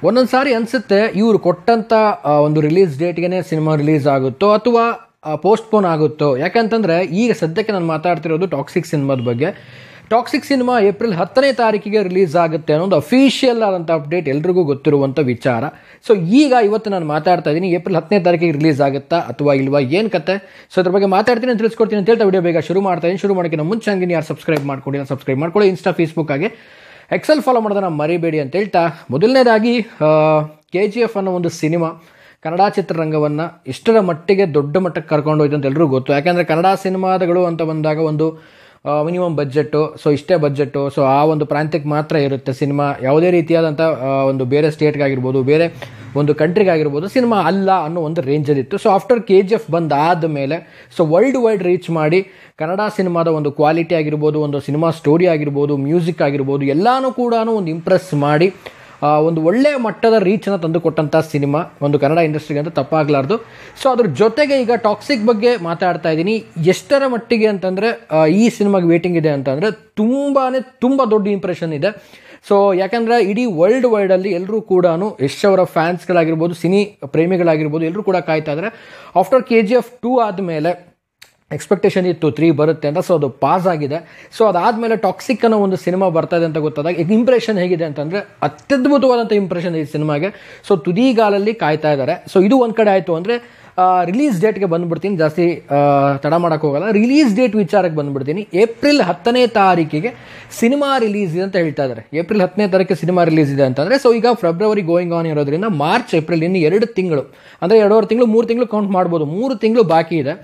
ಒಂದೊಂದು ಸಾರಿ ಅನಿಸುತ್ತೆ ಇವರು ಕೊಟ್ಟಂಥ ಒಂದು ರಿಲೀಸ್ ಡೇಟ್ಗೆ ಸಿನಿಮಾ ರಿಲೀಸ್ ಆಗುತ್ತೋ ಅಥವಾ ಪೋಸ್ಟ್ಪೋನ್ ಆಗುತ್ತೋ. ಯಾಕಂತಂದರೆ ಈಗ ಸದ್ಯಕ್ಕೆ ನಾನು ಮಾತಾಡ್ತಿರೋದು ಟಾಕ್ಸಿಕ್ ಸಿನಿಮಾದ ಬಗ್ಗೆ. ಟಾಕ್ಸಿಕ್ ಸಿನಿಮಾ ಏಪ್ರಿಲ್ 10ನೇ ತಾರೀಕಿಗೆ ರಿಲೀಸ್ ಆಗುತ್ತೆ ಅನ್ನೋದು ಅಫಿಷಿಯಲ್ ಆದಂಥ ಅಪ್ಡೇಟ್ ಎಲ್ರಿಗೂ ಗೊತ್ತಿರುವಂಥ ವಿಚಾರ. ಸೊ ಈಗ ಇವತ್ತು ನಾನು ಮಾತಾಡ್ತಾ ಇದ್ದೀನಿ ಏಪ್ರಿಲ್ 10ನೇ ತಾರೀಕಿಗೆ ರಿಲೀಸ್ ಆಗುತ್ತಾ ಅಥವಾ ಇಲ್ವಾ, ಏನು ಕತೆ. ಸೊ ಅದ್ರ ಬಗ್ಗೆ ಮಾತಾಡ್ತೀನಿ, ತಿಳಿಸ್ಕೊಡ್ತೀನಿ ಅಂತ ಹೇಳ್ತಾ ವಿಡಿಯೋ ಬೇಗ ಶುರು ಮಾಡ್ತಾ ಇದ್ದೀನಿ. ಶುರು ಮಾಡೋಕ್ಕಿಂತ ಮುಂಚೆ ಹಂಗೆ ಯಾರು ಸಬ್ಸ್ಕ್ರೈಬ್ ಮಾಡ್ಕೊಳ್ಳಿ. ಇನ್ಸ್ಟಾ ಫೇಸ್ಬುಕ್ ಹಾಗೆ ಎಕ್ಸೆಲ್ ಫಾಲೋ ಮಾಡೋದನ್ನ ಮರಿಬೇಡಿ ಅಂತ ಹೇಳ್ತಾ, ಮೊದಲನೇದಾಗಿ KGF ಅನ್ನೋ ಒಂದು ಸಿನಿಮಾ ಕನ್ನಡ ಚಿತ್ರರಂಗವನ್ನು ಇಷ್ಟರ ಮಟ್ಟಿಗೆ ದೊಡ್ಡ ಮಟ್ಟಕ್ಕೆ ಕರ್ಕೊಂಡು ಹೋಯ್ತು ಅಂತ ಎಲ್ಲರಿಗೂ ಗೊತ್ತು. ಯಾಕೆಂದರೆ ಕನ್ನಡ ಸಿನಿಮಾಗಳು ಅಂತ ಬಂದಾಗ ಒಂದು ಮಿನಿಮಮ್ ಬಜೆಟ್ಟು, ಸೊ ಇಷ್ಟೇ ಬಜೆಟ್ಟು, ಸೊ ಆ ಒಂದು ಪ್ರಾಂತ್ಯಕ್ಕೆ ಮಾತ್ರ ಇರುತ್ತೆ ಸಿನಿಮಾ. ಯಾವುದೇ ರೀತಿಯಾದಂಥ ಒಂದು ಬೇರೆ ಸ್ಟೇಟ್ಗಾಗಿರ್ಬೋದು, ಬೇರೆ ಒಂದು ಕಂಟ್ರಿಗಾಗಿರ್ಬೋದು ಸಿನಿಮಾ ಅಲ್ಲ ಅನ್ನೋ ಒಂದು ರೇಂಜಲ್ಲಿತ್ತು. ಸೊ ಆಫ್ಟರ್ KGF ಬಂದಾದ ಮೇಲೆ ಸೊ ವರ್ಲ್ಡ್ ವೈಡ್ ರೀಚ್ ಮಾಡಿ ಕನ್ನಡ ಸಿನಿಮಾದ ಒಂದು ಕ್ವಾಲಿಟಿ ಆಗಿರ್ಬೋದು, ಒಂದು ಸಿನಿಮಾ ಸ್ಟೋರಿ ಆಗಿರ್ಬೋದು, ಮ್ಯೂಸಿಕ್ ಆಗಿರ್ಬೋದು ಎಲ್ಲನೂ ಕೂಡ ಒಂದು ಇಂಪ್ರೆಸ್ ಮಾಡಿ ಒಂದು ಒಳ್ಳೆಯ ಮಟ್ಟದ ರೀಚನ್ನು ತಂದುಕೊಟ್ಟಂಥ ಸಿನಿಮಾ ಒಂದು ಕನ್ನಡ ಇಂಡಸ್ಟ್ರಿಗೆ ಅಂತ ತಪ್ಪಾಗಲಾರ್ದು. ಸೊ ಅದ್ರ ಜೊತೆಗೆ ಈಗ ಟಾಕ್ಸಿಕ್ ಬಗ್ಗೆ ಮಾತಾಡ್ತಾ ಇದ್ದೀನಿ. ಎಷ್ಟರ ಮಟ್ಟಿಗೆ ಅಂತಂದರೆ ಈ ಸಿನಿಮಾಗೆ ವೇಟಿಂಗ್ ಇದೆ ಅಂತಂದರೆ ತುಂಬ ದೊಡ್ಡ ಇಂಪ್ರೆಷನ್ ಇದೆ. ಸೊ ಯಾಕಂದರೆ ಇಡೀ ವರ್ಲ್ಡ್ ವೈಡಲ್ಲಿ ಎಲ್ಲರೂ ಕೂಡ ಯಶ್ ಅವರ ಫ್ಯಾನ್ಸ್ಗಳಾಗಿರ್ಬೋದು, ಸಿನಿ ಪ್ರೇಮಿಗಳಾಗಿರ್ಬೋದು ಎಲ್ಲರೂ ಕೂಡ ಕಾಯ್ತಾ ಇದ್ದಾರೆ. ಆಫ್ಟರ್ KGF 2 ಆದಮೇಲೆ ಎಕ್ಸ್ಪೆಕ್ಟೇಷನ್ ಇತ್ತು 3 ಬರುತ್ತೆ ಅಂತ. ಸೊ ಅದು ಪಾಸ್ ಆಗಿದೆ. ಸೊ ಅದಾದಮೇಲೆ ಟಾಕ್ಸಿಕ್ ಅನ್ನೋ ಒಂದು ಸಿನಿಮಾ ಬರ್ತಾ ಇದೆ ಅಂತ ಗೊತ್ತಾದಾಗ ಈಗ ಇಂಪ್ರೆಷನ್ ಹೇಗಿದೆ ಅಂತಂದರೆ ಅತ್ಯದ್ಭುತವಾದಂಥ ಇಂಪ್ರೆಷನ್ ಈ ಸಿನಿಮಾಗೆ. ಸೊ ತುದಿಗಾಲಲ್ಲಿ ಕಾಯ್ತಾ ಇದ್ದಾರೆ. ಸೊ ಇದು ಒಂದು ಕಡೆ ಆಯಿತು ಅಂದರೆ ರಿಲೀಸ್ ಡೇಟ್ಗೆ ಬಂದುಬಿಡ್ತೀನಿ, ಜಾಸ್ತಿ ತಡ ಮಾಡೋಕ್ಕೆ ಹೋಗಲ್ಲ. ರಿಲೀಸ್ ಡೇಟ್ ವಿಚಾರಕ್ಕೆ ಬಂದುಬಿಡ್ತೀನಿ. ಏಪ್ರಿಲ್ 10ನೇ ತಾರೀಕಿಗೆ ಸಿನಿಮಾ ರಿಲೀಸ್ ಇದೆ ಅಂತ ಹೇಳ್ತಾ ಇದ್ದಾರೆ. ಏಪ್ರಿಲ್ 10ನೇ ತಾರೀಕಿಗೆ ಸಿನಿಮಾ ರಿಲೀಸ್ ಇದೆ ಅಂತಂದರೆ ಸೊ ಈಗ ಫೆಬ್ರವರಿ ಗೋಯಿಂಗ್ ಆನ್ ಇರೋದ್ರಿಂದ ಮಾರ್ಚ್, ಏಪ್ರಿಲ್ ಇನ್ನು 2 ತಿಂಗಳು ಅಂದರೆ 2.5 ತಿಂಗಳು 3 ತಿಂಗಳು ಕೌಂಟ್ ಮಾಡ್ಬೋದು. 3 ತಿಂಗಳು ಬಾಕಿ ಇದೆ.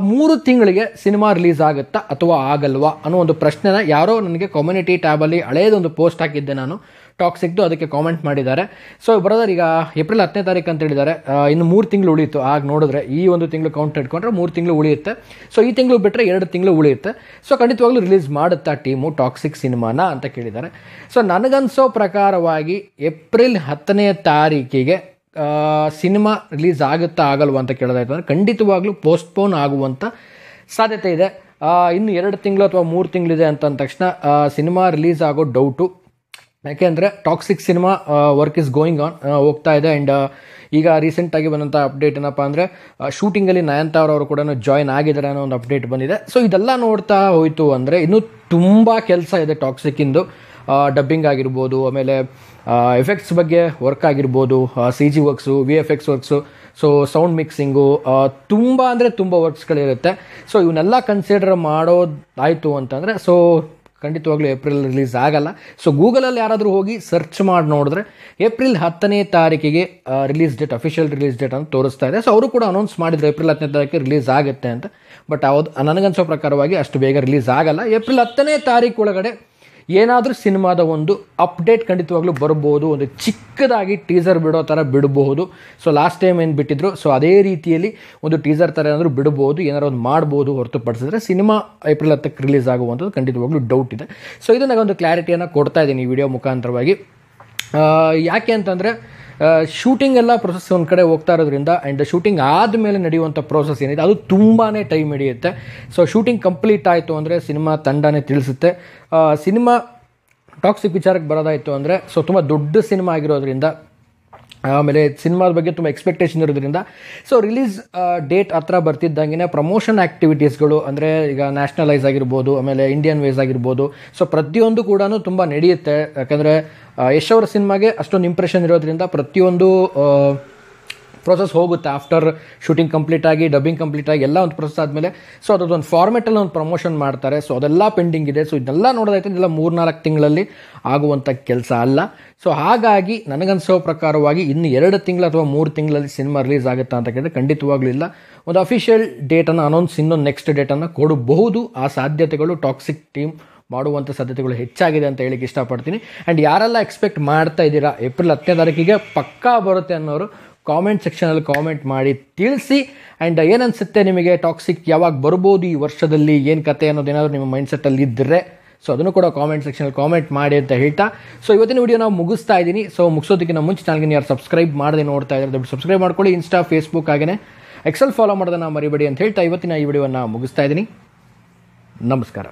3 ತಿಂಗಳಿಗೆ ಸಿನಿಮಾ ರಿಲೀಸ್ ಆಗುತ್ತಾ ಅಥವಾ ಆಗಲ್ವಾ ಅನ್ನೋ ಒಂದು ಪ್ರಶ್ನೆನ ಯಾರೋ ನನಗೆ ಕಮ್ಯುನಿಟಿ ಟ್ಯಾಬಲ್ಲಿ ಹಳೇದೊಂದು ಪೋಸ್ಟ್ ಹಾಕಿದ್ದೆ ನಾನು ಟಾಕ್ಸಿಕ್ದು, ಅದಕ್ಕೆ ಕಾಮೆಂಟ್ ಮಾಡಿದ್ದಾರೆ. ಸೊ ಬ್ರದರ್ ಈಗ ಏಪ್ರಿಲ್ 10ನೇ ತಾರೀಕು ಅಂತ ಹೇಳಿದ್ದಾರೆ, ಇನ್ನು 3 ತಿಂಗಳು ಉಳಿಯಿತು. ಆಗ ನೋಡಿದ್ರೆ ಈ ಒಂದು ತಿಂಗಳು ಕೌಂಟ್ ಇಟ್ಕೊಂಡ್ರೆ 3 ತಿಂಗಳು ಉಳಿಯುತ್ತೆ. ಸೊ ಈ ತಿಂಗಳು ಬಿಟ್ಟರೆ 2 ತಿಂಗಳು ಉಳಿಯುತ್ತೆ. ಸೊ ಖಂಡಿತವಾಗ್ಲೂ ರಿಲೀಸ್ ಮಾಡುತ್ತಾ ಟೀಮು ಟಾಕ್ಸಿಕ್ ಸಿನಿಮಾನ ಅಂತ ಕೇಳಿದ್ದಾರೆ. ಸೊ ನನಗನ್ಸೋ ಪ್ರಕಾರವಾಗಿ ಏಪ್ರಿಲ್ 10ನೇ ತಾರೀಕಿಗೆ ಸಿನಿಮಾ ರಿಲೀಸ್ ಆಗುತ್ತಾ ಆಗಲ್ವಾ ಅಂತ ಕೇಳೋದಾಯ್ತು ಅಂದರೆ ಖಂಡಿತವಾಗ್ಲೂ ಪೋಸ್ಟ್ಪೋನ್ ಆಗುವಂಥ ಸಾಧ್ಯತೆ ಇದೆ. ಇನ್ನು 2 ತಿಂಗಳು ಅಥವಾ 3 ತಿಂಗಳಿದೆ ಅಂತ ಅಂದ ತಕ್ಷಣ ಸಿನಿಮಾ ರಿಲೀಸ್ ಆಗೋ ಡೌಟು. ಯಾಕೆಂದರೆ toxic cinema work is going on ಹೋಗ್ತಾ ಇದೆ. ಆ್ಯಂಡ್ ಈಗ ರೀಸೆಂಟಾಗಿ ಬಂದಂಥ ಅಪ್ಡೇಟ್ ಏನಪ್ಪ ಅಂದರೆ ಶೂಟಿಂಗಲ್ಲಿ ನಯನತಾರ ಅವರು ಕೂಡ ಜಾಯ್ನ್ ಆಗಿದ್ದಾರೆ ಅನ್ನೋ ಒಂದು ಅಪ್ಡೇಟ್ ಬಂದಿದೆ. ಸೊ ಇದೆಲ್ಲ ನೋಡ್ತಾ ಹೋಯಿತು ಅಂದರೆ ಇನ್ನೂ ತುಂಬ ಕೆಲಸ ಇದೆ ಟಾಕ್ಸಿಕ್ಕಿಂದು. ಡಬ್ಬಿಂಗ್ ಆಗಿರ್ಬೋದು, ಆಮೇಲೆ ಎಫೆಕ್ಟ್ಸ್ ಬಗ್ಗೆ ವರ್ಕ್ ಆಗಿರ್ಬೋದು, CG works, VFX works, so sound mixing, ತುಂಬ ಅಂದರೆ ತುಂಬ ವರ್ಕ್ಸ್ಗಳಿರುತ್ತೆ. ಸೊ ಇವನ್ನೆಲ್ಲ ಕನ್ಸಿಡರ್ ಮಾಡೋದಾಯಿತು ಅಂತಂದರೆ ಸೊ ಖಂಡಿತವಾಗ್ಲೂ ಏಪ್ರಿಲ್ ರಿಲೀಸ್ ಆಗಲ್ಲ. ಸೊ ಗೂಗಲಲ್ಲಿ ಯಾರಾದರೂ ಹೋಗಿ ಸರ್ಚ್ ಮಾಡಿ ನೋಡಿದ್ರೆ ಏಪ್ರಿಲ್ 10ನೇ ತಾರೀಕಿಗೆ release date, official release date ಅಂತ ತೋರಿಸ್ತಾ ಇದೆ. ಸೊ ಅವರು ಕೂಡ ಅನೌನ್ಸ್ ಮಾಡಿದ್ರು ಏಪ್ರಿಲ್ 10ನೇ ತಾರೀಕಿಗೆ ರಿಲೀಸ್ ಆಗುತ್ತೆ ಅಂತ. ಬಟ್ ನನಗನ್ಸೋ ಪ್ರಕಾರವಾಗಿ ಅಷ್ಟು ಬೇಗ ರಿಲೀಸ್ ಆಗಲ್ಲ. ಏಪ್ರಿಲ್ 10ನೇ ತಾರೀಕು ಒಳಗಡೆ ಏನಾದರೂ ಸಿನಿಮಾದ ಒಂದು ಅಪ್ಡೇಟ್ ಖಂಡಿತವಾಗ್ಲೂ ಬರ್ಬೋದು. ಒಂದು ಚಿಕ್ಕದಾಗಿ ಟೀಸರ್ ಬಿಡೋ ಥರ ಬಿಡಬಹುದು. ಸೊ ಲಾಸ್ಟ್ ಟೈಮ್ ಏನು ಬಿಟ್ಟಿದ್ರು ಸೊ ಅದೇ ರೀತಿಯಲ್ಲಿ ಒಂದು ಟೀಸರ್ ಥರ ಏನಾದರೂ ಬಿಡ್ಬೋದು, ಏನಾದ್ರು ಒಂದು ಮಾಡ್ಬೋದು. ಹೊರತುಪಡಿಸಿದ್ರೆ ಸಿನಿಮಾ ಏಪ್ರಿಲ್ 10ಕ್ಕೆ ರಿಲೀಸ್ ಆಗುವಂಥದ್ದು ಖಂಡಿತವಾಗ್ಲೂ ಡೌಟ್ ಇದೆ. ಸೊ ಇದು ನನಗೊಂದು ಕ್ಲಾರಿಟಿಯನ್ನು ಕೊಡ್ತಾ ಇದ್ದೀನಿ ಈ ವಿಡಿಯೋ ಮುಖಾಂತರವಾಗಿ. ಯಾಕೆ ಅಂತಂದರೆ ಶೂಟಿಂಗ್ ಎಲ್ಲ ಪ್ರೊಸೆಸ್ ಒಂದು ಕಡೆ ಹೋಗ್ತಾ ಇರೋದ್ರಿಂದ ಆ್ಯಂಡ್ ಶೂಟಿಂಗ್ ಆದಮೇಲೆ ನಡೆಯುವಂಥ ಪ್ರೋಸೆಸ್ ಏನಿದೆ ಅದು ತುಂಬಾ ಟೈಮ್ ಹಿಡಿಯುತ್ತೆ. ಸೊ ಶೂಟಿಂಗ್ ಕಂಪ್ಲೀಟ್ ಆಯಿತು ಅಂದರೆ ಸಿನಿಮಾ ತಂಡನೇ ತಿಳಿಸುತ್ತೆ. ಸಿನಿಮಾ ಟಾಕ್ಸಿಕ್ ವಿಚಾರಕ್ಕೆ ಬರೋದಾಯಿತು ಅಂದರೆ ಸೊ ತುಂಬ ದೊಡ್ಡ ಸಿನಿಮಾ ಆಗಿರೋದ್ರಿಂದ, ಆಮೇಲೆ ಸಿನಿಮಾದ ಬಗ್ಗೆ ತುಂಬ ಎಕ್ಸ್ಪೆಕ್ಟೇಷನ್ ಇರೋದ್ರಿಂದ ಸೊ ರಿಲೀಸ್ ಡೇಟ್ ಹತ್ರ ಬರ್ತಿದ್ದಂಗೆ ಪ್ರಮೋಷನ್ ಆ್ಯಕ್ಟಿವಿಟೀಸ್ಗಳು ಅಂದರೆ ಈಗ ನ್ಯಾಷನಲೈಸ್ ಆಗಿರ್ಬೋದು, ಆಮೇಲೆ ಇಂಡಿಯನ್ ವೇಸ್ ಆಗಿರ್ಬೋದು, ಸೊ ಪ್ರತಿಯೊಂದು ಕೂಡ ತುಂಬ ನಡೆಯುತ್ತೆ. ಯಾಕಂದರೆ ಯಶ್ ಅವರ ಸಿನಿಮಾಗೆ ಅಷ್ಟೊಂದು ಇಂಪ್ರೆಷನ್ ಇರೋದ್ರಿಂದ ಪ್ರತಿಯೊಂದು ಪ್ರೋಸೆಸ್ ಹೋಗುತ್ತೆ. ಆಫ್ಟರ್ ಶೂಟಿಂಗ್ ಕಂಪ್ಲೀಟ್ ಆಗಿ, ಡಬ್ಬಿಂಗ್ ಕಂಪ್ಲೀಟ್ ಆಗಿ ಎಲ್ಲ ಒಂದು ಪ್ರೋಸೆಸ್ ಆದಮೇಲೆ ಸೊ ಅದೊಂದು ಫಾರ್ಮೆಟಲ್ಲಿ ಒಂದು ಪ್ರಮೋಷನ್ ಮಾಡ್ತಾರೆ. ಸೊ ಅದೆಲ್ಲ ಪೆಂಡಿಂಗ್ ಇದೆ. ಸೊ ಇದೆಲ್ಲ ನೋಡೋದೈತೆ ಇದೆಲ್ಲ 3-4 ತಿಂಗಳಲ್ಲಿ ಆಗುವಂಥ ಕೆಲಸ ಅಲ್ಲ. ಸೊ ಹಾಗಾಗಿ ನನಗನ್ಸೋ ಪ್ರಕಾರವಾಗಿ ಇನ್ನು 2 ತಿಂಗಳು ಅಥವಾ 3 ತಿಂಗಳಲ್ಲಿ ಸಿನಿಮಾ ರಿಲೀಸ್ ಆಗುತ್ತಾ ಅಂತ ಕೇಳಿದ್ರೆ ಖಂಡಿತವಾಗ್ಲೂ ಇಲ್ಲ. ಒಂದು ಅಫಿಷಿಯಲ್ ಡೇಟನ್ನು ಅನೌನ್ಸ್ ಇನ್ನೊಂದು ನೆಕ್ಸ್ಟ್ ಡೇಟನ್ನು ಕೊಡಬಹುದು. ಆ ಸಾಧ್ಯತೆಗಳು ಟಾಕ್ಸಿಕ್ ಟೀಮ್ ಮಾಡುವಂಥ ಸಾಧ್ಯತೆಗಳು ಹೆಚ್ಚಾಗಿದೆ ಅಂತ ಹೇಳಿಕ್ಕೆ ಇಷ್ಟಪಡ್ತೀನಿ. ಆ್ಯಂಡ್ ಯಾರೆಲ್ಲ ಎಕ್ಸ್ಪೆಕ್ಟ್ ಮಾಡ್ತಾ ಇದ್ದೀರಾ ಏಪ್ರಿಲ್ 10ನೇ ತಾರೀಕಿಗೆ ಪಕ್ಕಾ ಬರುತ್ತೆ ಅನ್ನೋರು ಕಾಮೆಂಟ್ ಸೆಕ್ಷನಲ್ಲಿ ಕಾಮೆಂಟ್ ಮಾಡಿ ತಿಳಿಸಿ. ಆ್ಯಂಡ್ ಏನನ್ಸುತ್ತೆ ನಿಮಗೆ, ಟಾಕ್ಸಿಕ್ ಯಾವಾಗ ಬರ್ಬೋದು ಈ ವರ್ಷದಲ್ಲಿ, ಏನು ಕತೆ ಅನ್ನೋದೇನಾದರೂ ನಿಮ್ಮ ಮೈಂಡ್ಸೆಟ್ಟಲ್ಲಿ ಇದ್ದರೆ ಸೊ ಅದನ್ನು ಕೂಡ ಕಾಮೆಂಟ್ ಸೆಕ್ಷನಲ್ಲಿ ಕಾಮೆಂಟ್ ಮಾಡಿ ಅಂತ ಹೇಳ್ತಾ ಸೊ ಇವತ್ತಿನ ವಿಡಿಯೋ ನಾವು ಮುಗಿಸ್ತಾ ಇದ್ದೀನಿ. ಸೊ ಮುಗಿಸೋದಕ್ಕಿಂತ ಮುಂಚೆ ಚಾನಲ್ಗೆ ಯಾರು ಸಬ್ಸ್ಕ್ರೈಬ್ ಮಾಡದೆ ನೋಡ್ತಾ ಇದ್ದಾರೆ ದಯವಿಟ್ಟು ಸಬ್ಸ್ಕ್ರೈಬ್ ಮಾಡ್ಕೊಳ್ಳಿ. ಇನ್ಸ್ಟಾ, ಫೇಸ್ಬುಕ್ ಹಾಗೆಯೇ ಎಕ್ಸೆಲ್ ಫಾಲೋ ಮಾಡೋದನ್ನು ಮರಿಬೇಡಿ ಅಂತ ಹೇಳ್ತಾ ಇವತ್ತಿನ ಈ ವಿಡಿಯೋವನ್ನು ಮುಗಿಸ್ತಾ ಇದ್ದೀನಿ. ನಮಸ್ಕಾರ.